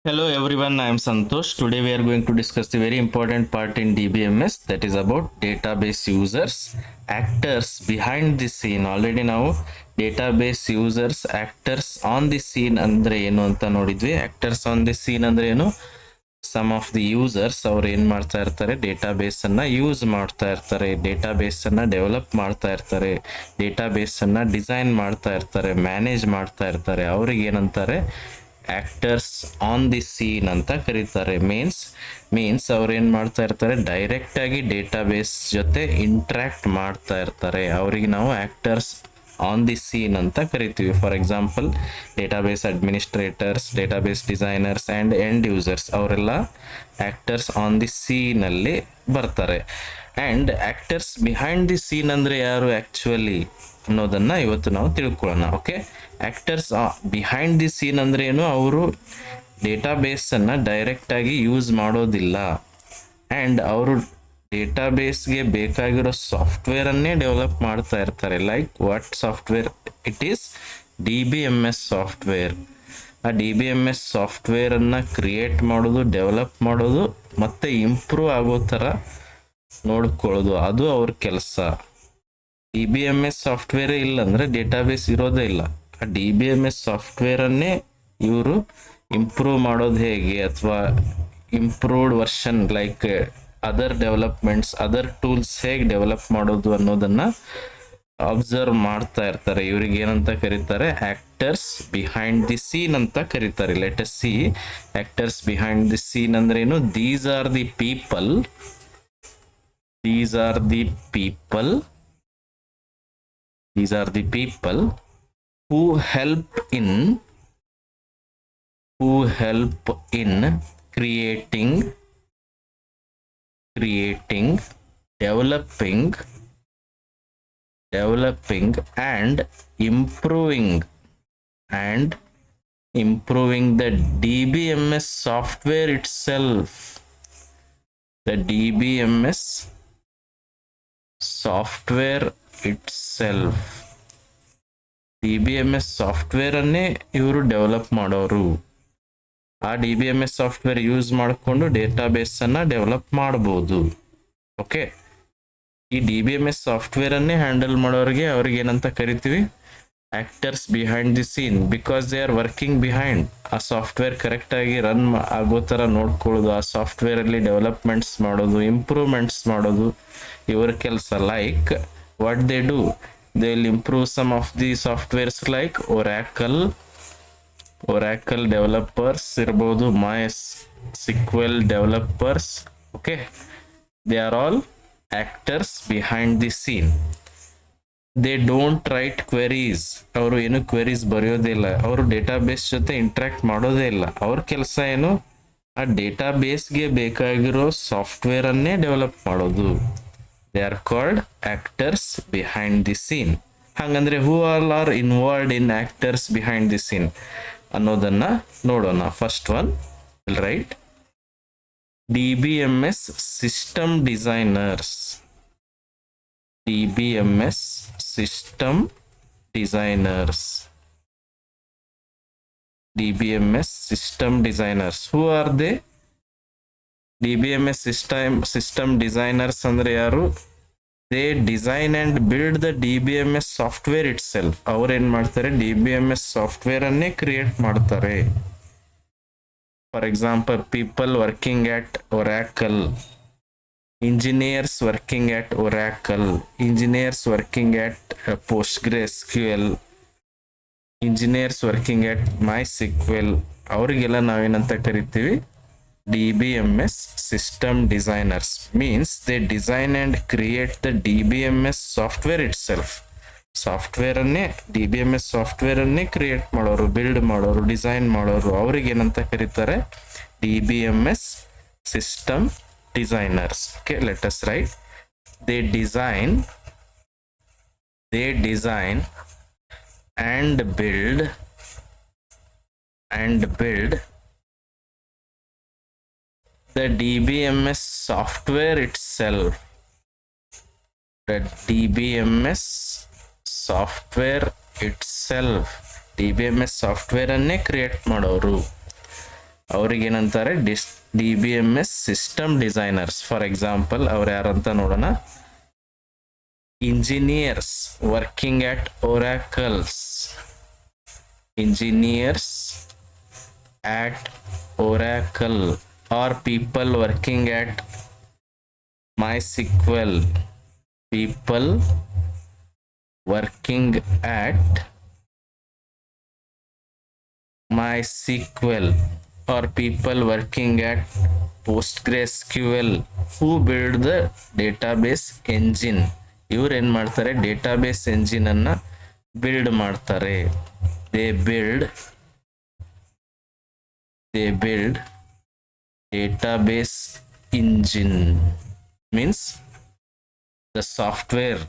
Hello everyone, I am Santosh. Today we are going to discuss the very important part in DBMS, that is about database users, actors behind the scene. Already ನಾವು database users, actors on the scene ಅಂದ್ರೆ ಏನು ಅಂತ ನೋಡಿದ್ವಿ. Actors on the scene ಅಂದ್ರೆ ಏನು? Some of the users ಅವ್ರು ಏನ್ ಮಾಡ್ತಾ ಇರ್ತಾರೆ, ಡೇಟಾಬೇಸ್ ಅನ್ನ ಯೂಸ್ ಮಾಡ್ತಾ ಇರ್ತಾರೆ, ಡೇಟಾಬೇಸ್ ಅನ್ನ ಡೆವಲಪ್ ಮಾಡ್ತಾ ಇರ್ತಾರೆ, ಡೇಟಾಬೇಸ್ ಅನ್ನ ಡಿಸೈನ್ ಮಾಡ್ತಾ ಇರ್ತಾರೆ, ಮ್ಯಾನೇಜ್ ಮಾಡ್ತಾ ಇರ್ತಾರೆ. ಅವ್ರಿಗೆ ಏನಂತಾರೆ, ಆಕ್ಟರ್ಸ್ ಆನ್ ದಿ ಸೀನ್ ಅಂತ ಕರೀತಾರೆ. ಮೀನ್ಸ್ ಅವ್ರು ಏನ್ ಮಾಡ್ತಾ ಇರ್ತಾರೆ, ಡೈರೆಕ್ಟ್ ಆಗಿ ಡೇಟಾಬೇಸ್ ಜೊತೆ ಇಂಟ್ರಾಕ್ಟ್ ಮಾಡ್ತಾ ಇರ್ತಾರೆ. ಅವ್ರಿಗೆ ನಾವು ಆಕ್ಟರ್ಸ್ ಆನ್ ದಿ ಸೀನ್ ಅಂತ ಕರಿತೀವಿ. For example, database administrators, database designers and end users ಅವರೆಲ್ಲ ಆಕ್ಟರ್ಸ್ ಆನ್ ದಿ ಸೀನ್ ಅಲ್ಲಿ ಬರ್ತಾರೆ. And actors behind the scene ಅಂದರೆ ಯಾರು ಆ್ಯಕ್ಚುಲಿ ಅನ್ನೋದನ್ನ ಇವತ್ತು ನಾವು ತಿಳ್ಕೊಳ್ಳೋಣ. Okay, actors behind the scene ಅಂದ್ರೆ ಏನು? ಅವರು ಡೇಟಾಬೇಸನ್ನು ಡೈರೆಕ್ಟಾಗಿ ಯೂಸ್ ಮಾಡೋದಿಲ್ಲ, ಆ್ಯಂಡ್ ಅವರು ಡೇಟಾಬೇಸ್ಗೆ ಬೇಕಾಗಿರೋ ಸಾಫ್ಟ್ವೇರನ್ನೇ ಡೆವಲಪ್ ಮಾಡ್ತಾ ಇರ್ತಾರೆ. Like what software it is? DBMS software. ಆ DBMS ಸಾಫ್ಟ್ವೇರನ್ನು ಕ್ರಿಯೇಟ್ ಮಾಡೋದು, ಡೆವಲಪ್ ಮಾಡೋದು ಮತ್ತು ಇಂಪ್ರೂವ್ ಆಗೋ ಥರ ನೋಡ್ಕೊಳ್ಳೋದು, ಅದು ಅವ್ರ ಕೆಲಸ. DBMS ಸಾಫ್ಟ್ವೇರೇ ಇಲ್ಲ ಅಂದರೆ ಡೇಟಾಬೇಸ್ ಇರೋದೇ ಇಲ್ಲ. ಆ DBMS ಸಾಫ್ಟ್ವೇರನ್ನೇ ಇವರು ಇಂಪ್ರೂವ್ ಮಾಡೋದು ಹೇಗೆ, ಅಥವಾ improved version like other developments, other tools ಹೇಗೆ ಡೆವಲಪ್ ಮಾಡೋದು ಅನ್ನೋದನ್ನು ಅಬ್ಸರ್ವ್ ಮಾಡ್ತಾ ಇರ್ತಾರೆ. ಇವ್ರಿಗೆ ಏನಂತ ಕರೀತಾರೆ? ಆಕ್ಟರ್ಸ್ ಬಿಹೈಂಡ್ ದಿ ಸೀನ್ ಅಂತ ಕರೀತಾರೆ. Let us see actors behind the scene ಅಂದ್ರೆ ಏನು? These are the people who help in creating, developing and improving the DBMS software itself. The DBMS software itself. DBMS software ಅನ್ನೇ ಇವರು develop ಮಾಡೋರು. ಆ DBMS software use ಮಾಡಿಕೊಂಡು database ಅನ್ನ develop ಮಾಡಬಹುದು. Okay, ಈ DBMS ಸಾಫ್ಟ್ವೇರ್ ಅನ್ನೇ ಹ್ಯಾಂಡಲ್ ಮಾಡೋರಿಗೆ ಅವ್ರಿಗೆ ಏನಂತ ಕರಿತೀವಿ? Actors behind the scene. Because they are working behind. ಆ ಸಾಫ್ಟ್ವೇರ್ ಕರೆಕ್ಟ್ ಆಗಿ ರನ್ ಆಗೋ ಥರ ನೋಡ್ಕೊಳ್ಳೋದು, ಆ ಸಾಫ್ಟ್ವೇರ್ ಅಲ್ಲಿ ಡೆವಲಪ್ಮೆಂಟ್ಸ್ ಮಾಡೋದು, ಇಂಪ್ರೂವ್ಮೆಂಟ್ಸ್ ಮಾಡೋದು ಇವರ ಕೆಲಸ. Like what they do, they will improve some of the softwares like Oracle developers ಇರ್ಬೋದು, MySQL developers. Okay, they are all actors behind the scene. They don't write queries. ಅವರು ಏನು queries ಬರೆಯೋದೇ ಇಲ್ಲ, ಅವರು database ಜೊತೆ interact ಮಾಡೋದೇ ಇಲ್ಲ. ಅವ್ರ ಕೆಲಸ ಏನು? ಆ ಡೇಟಾಬೇಸ್ಗೆ ಬೇಕಾಗಿರೋ ಸಾಫ್ಟ್ವೇರ್ ಅನ್ನೇ ಡೆವಲಪ್ ಮಾಡೋದು. They are called actors behind the scene. ಹಾಗಂದ್ರೆ who all are involved in actors behind the scene ಅನ್ನೋದನ್ನ ನೋಡೋಣ. First one, right, DBMS system designers. DBMS system designers. DBMS system designers. Who are they? DBMS system designers ಅಂದ್ರೆ ಯಾರು? They design and build the DBMS software itself. ಅವ್ರು ಏನ್ ಮಾಡ್ತಾರೆ? DBMS software ಅನ್ನೇ create ಮಾಡ್ತಾರೆ. For example, people working at Oracle, engineers working at Oracle, engineers working at PostgreSQL, engineers working at MySQL. ಅವರಿಗೆಲ್ಲ ನಾವೇನಂತ ಕರಿತೀವಿ? DBMS system designers. Means they design and create the DBMS software itself. Software ಅನ್ನೇ, DBMS software ಅನ್ನೇ create ಮಾಡೋರು, build ಮಾಡೋರು, design ಮಾಡೋರು, ಅವ್ರಿಗೆ ಏನಂತ ಕರೀತಾರೆ? DBMS system designers. Okay, let us write. They design and build the DBMS software itself. The DBMS software itself. DBMS software ಅನ್ನೇ create ಮಾಡೋರು. ಅವ್ರಿಗೇನಂತಾರೆ DBMS system designers. For example ಅವ್ರು ಯಾರಂತ ನೋಡೋಣ. Engineers working at Oracles, engineers at Oracle, or people working at MySQL, people working at MySQL, or people working at PostgreSQL who build the database engine. ಇವ್ರು ಏನ್ ಮಾಡ್ತಾರೆ, database engine ಅನ್ನ build ಮಾಡ್ತಾರೆ. they build database engine, means the software,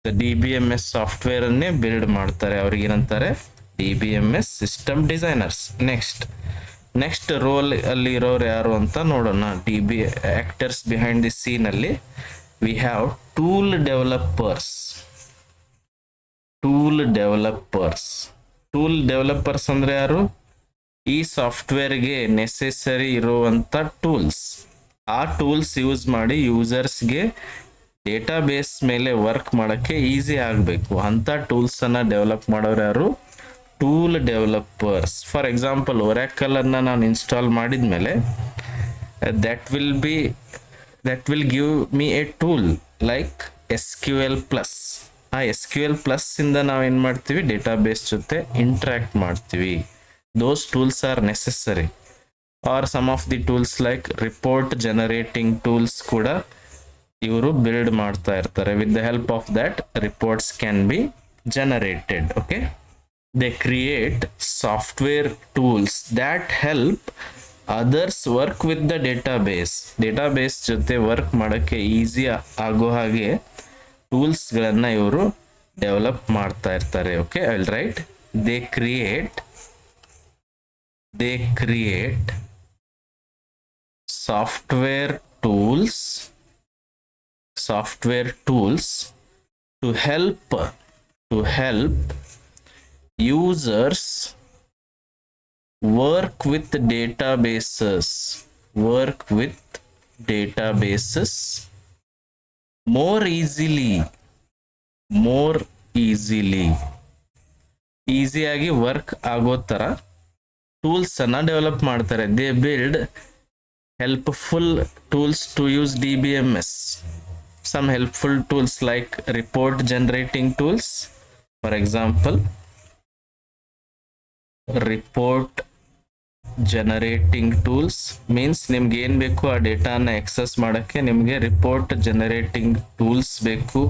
the DBMS software ಅನ್ನೇ build ಮಾಡ್ತಾರೆ. ಅವ್ರಿಗೆ ಏನಂತಾರೆ, DBMS system designers. Next role ಅಲ್ಲಿ ಇರೋರು ಯಾರು ಅಂತ ನೋಡೋಣ. ಆಕ್ಟರ್ಸ್ ಬಿಹೈಂಡ್ ದಿ ಸೀನ್ ಅಲ್ಲಿ ವಿ ಹ್ಯಾವ್ ಟೂಲ್ ಡೆವಲಪರ್ಸ್ ಅಂದ್ರೆ ಯಾರು, ಈ ಸಾಫ್ಟ್ವೇರ್ಗೆ ನೆಸೆಸರಿ ಇರುವಂತ ಟೂಲ್ಸ್, ಆ ಟೂಲ್ಸ್ ಯೂಸ್ ಮಾಡಿ ಯೂಸರ್ಸ್ಗೆ ಡೇಟಾಬೇಸ್ ಮೇಲೆ ವರ್ಕ್ ಮಾಡಕ್ಕೆ ಈಸಿ ಆಗಬೇಕು ಅಂತ ಟೂಲ್ಸ್ ಅನ್ನ ಡೆವಲಪ್ ಮಾಡೋರು ಯಾರು, tool developers. For example Oracle ಅನ್ನ ನಾನು ಇನ್ಸ್ಟಾಲ್ ಮಾಡಿದ್ಮೇಲೆ that will give me a tool like SQL plus. ಆ SQL plus ಇಂದ ನಾವು ಏನ್ ಮಾಡ್ತೀವಿ, ಡೇಟಾಬೇಸ್ ಜೊತೆ ಇಂಟ್ರಾಕ್ಟ್ ಮಾಡ್ತೀವಿ. those tools are necessary. or some of the tools like report generating tools ಕೂಡ ಇವರು ಬಿಲ್ಡ್ ಮಾಡ್ತಾ ಇರ್ತಾರೆ. with the help of that reports can be generated. okay, they create software tools that help others work with the database ಜೊತೆ work ಮಾಡಕ್ಕೆ easy ಆಗೋ ಹಾಗೆ tools ಗಳನ್ನ ಇವರು ಡೆವಲಪ್ ಮಾಡ್ತಾ ಇರ್ತಾರೆ. Okay, I will write they create software tools to help users work with databases more easily ಈಸಿಯಾಗಿ work ಆಗೋ ತರ ಟೂಲ್ಸ್ ಅನ್ನ ಡೆವಲಪ್ ಮಾಡ್ತಾರೆ. They build helpful tools to use DBMS. some helpful tools like report generating tools. for example, report generating tools means ನಿಮ್ಗೆ ಏನ್ ಬೇಕು ಆ ಡೇಟಾನ excess ಮಾಡಕ್ಕೆ ನಿಮ್ಗೆ ರಿಪೋರ್ಟ್ ಜನರೇಟಿಂಗ್ ಟೂಲ್ಸ್ ಬೇಕು.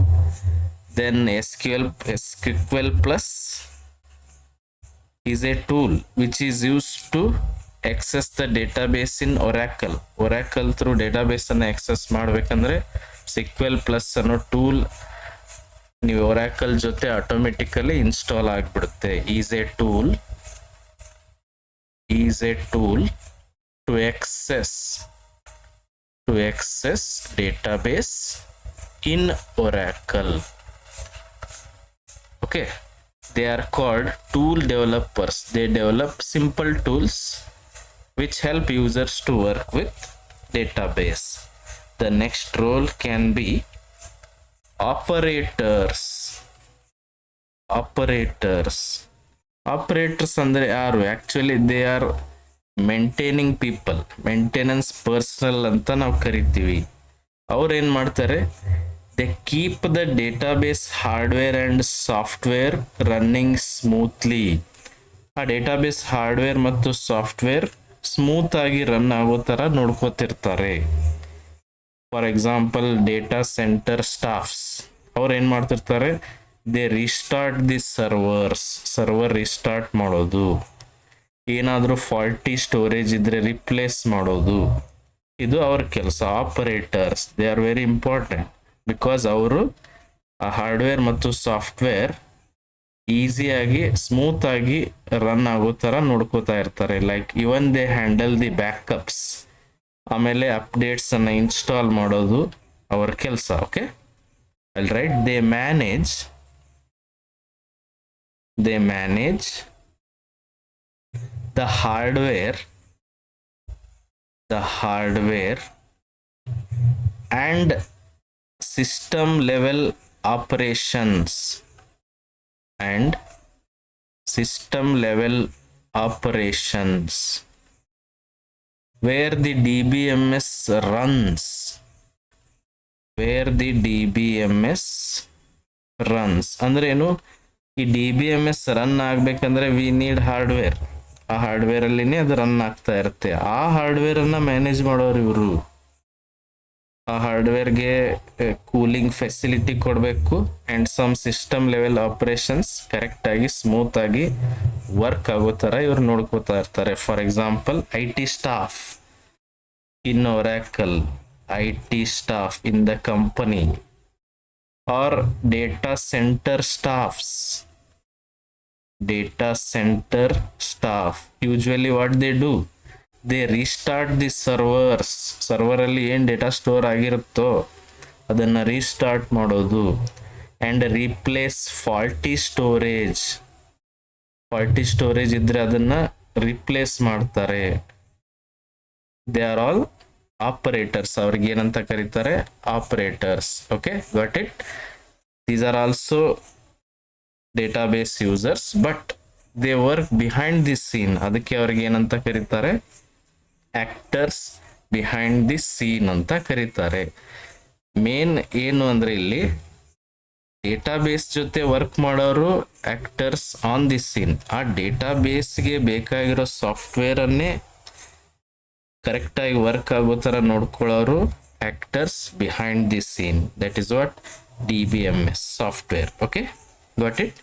then SQL plus is a tool which is used to access the database in Oracle through database ಅನ್ನ access ಮಾಡ್ಬೇಕಂದ್ರೆ SQL plus ಅನ್ನೋ ಟೂಲ್ ನೀವು Oracle ಜೊತೆ ಆಟೋಮೆಟಿಕಲಿ ಇನ್ಸ್ಟಾಲ್ ಆಗಿಬಿಡುತ್ತೆ. is a tool to access database in Oracle. okay, they are called tool developers. they develop simple tools which help users to work with database. the next role can be operators ಅಂದ್ರೆ ಯಾರು, actually they are maintaining people, maintenance personnel ಅಂತ ನಾವು ಕರಿತೀವಿ. ಅವ್ರು ಏನ್ ಮಾಡ್ತಾರೆ, they keep the database hardware and software running smoothly. ಆ database hardware ಮತ್ತು ಸಾಫ್ಟ್ವೇರ್ ಸ್ಮೂತ್ ಆಗಿ ರನ್ ಆಗೋ ತರ ನೋಡ್ಕೋತಿರ್ತಾರೆ. For example data centre staffs ಅವ್ರು ಏನ್ ಮಾಡ್ತಿರ್ತಾರೆ, they restart the server restart ಮಾಡೋದು, ಏನಾದರೂ ಫಾಲ್ಟಿ ಸ್ಟೋರೇಜ್ ಇದ್ರೆ ರಿಪ್ಲೇಸ್ ಮಾಡೋದು, ಇದು ಅವ್ರ ಕೆಲಸ. Operators they are very important because ಅವರು ಆ ಹಾರ್ಡ್ವೇರ್ ಮತ್ತು ಸಾಫ್ಟ್ವೇರ್ ಈಸಿಯಾಗಿ ಸ್ಮೂತ್ ಆಗಿ ರನ್ ಆಗೋ ತರ ನೋಡ್ಕೋತಾ ಇರ್ತಾರೆ. Like even they handle the backups, ಆಮೇಲೆ ಅಪ್ಡೇಟ್ಸ್ ಅನ್ನ ಇನ್ಸ್ಟಾಲ್ ಮಾಡೋದು ಅವರ ಕೆಲಸ. Okay, I will write they manage the hardware the hardware and system level operations and system level operations where the DBMS runs, where the DBMS runs ಅಂದ್ರೆ ಏನು, ಈ DBMS run ಆಗ್ಬೇಕಂದ್ರೆ we need hardware. ಆ hardware ಅಲ್ಲಿನೇ ಅದು run ಆಗ್ತಾ ಇರುತ್ತೆ. ಆ ಹಾರ್ಡ್ವೇರ್ ಅನ್ನ ಮ್ಯಾನೇಜ್ ಮಾಡೋರು ಇವರು. ಆ ಹಾರ್ಡ್ವೇರ್ಗೆ ಕೂಲಿಂಗ್ ಫೆಸಿಲಿಟಿ ಕೊಡಬೇಕು and some system level operations correct ಆಗಿ ಸ್ಮೂತ್ ಆಗಿ ವರ್ಕ್ ಆಗೋ ತರ ಇವ್ರು ನೋಡ್ಕೋತಾ ಇರ್ತಾರೆ. For example IT staff in Oracle, IT staff in the company, or data centre staffs. Data center staff usually what they do, they restart the servers. Server ಅಲ್ಲಿ ಏನ್ data store ಆಗಿರುತ್ತೋ ಅದನ್ನ ರೀಸ್ಟಾರ್ಟ್ ಮಾಡೋದು and replace faulty storage. Faulty storage ಇದ್ರೆ ಅದನ್ನ replace ಮಾಡ್ತಾರೆ. They are all operators. ಅವ್ರಿಗೆ ಏನಂತ ಕರೀತಾರೆ, operators. Okay, got it. These are also database users but they work behind the scene. ಅದಕ್ಕೆ ಅವ್ರಿಗೆ ಏನಂತ ಕರೀತಾರೆ, ಆಕ್ಟರ್ಸ್ ಬಿಹೈಂಡ್ ದಿ ಸೀನ್ ಅಂತ ಕರೀತಾರೆ. ಮೇನ್ ಏನು ಅಂದ್ರೆ ಇಲ್ಲಿ ಡೇಟಾಬೇಸ್ ಜೊತೆ ವರ್ಕ್ ಮಾಡೋರು ಆಕ್ಟರ್ಸ್ ಆನ್ ದಿ ಸೀನ್. ಆ ಡೇಟಾಬೇಸ್ಗೆ ಬೇಕಾಗಿರೋ ಸಾಫ್ಟ್ವೇರ್ ಅನ್ನೇ ಕರೆಕ್ಟ್ ಆಗಿ ವರ್ಕ್ ಆಗೋ ತರ ನೋಡ್ಕೊಳ್ಳೋರು actors behind the scene. That is what DBMS software. Okay, got it.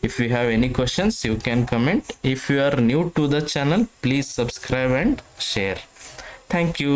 If you have any questions you can comment. If you are new to the channel please subscribe and share. Thank you.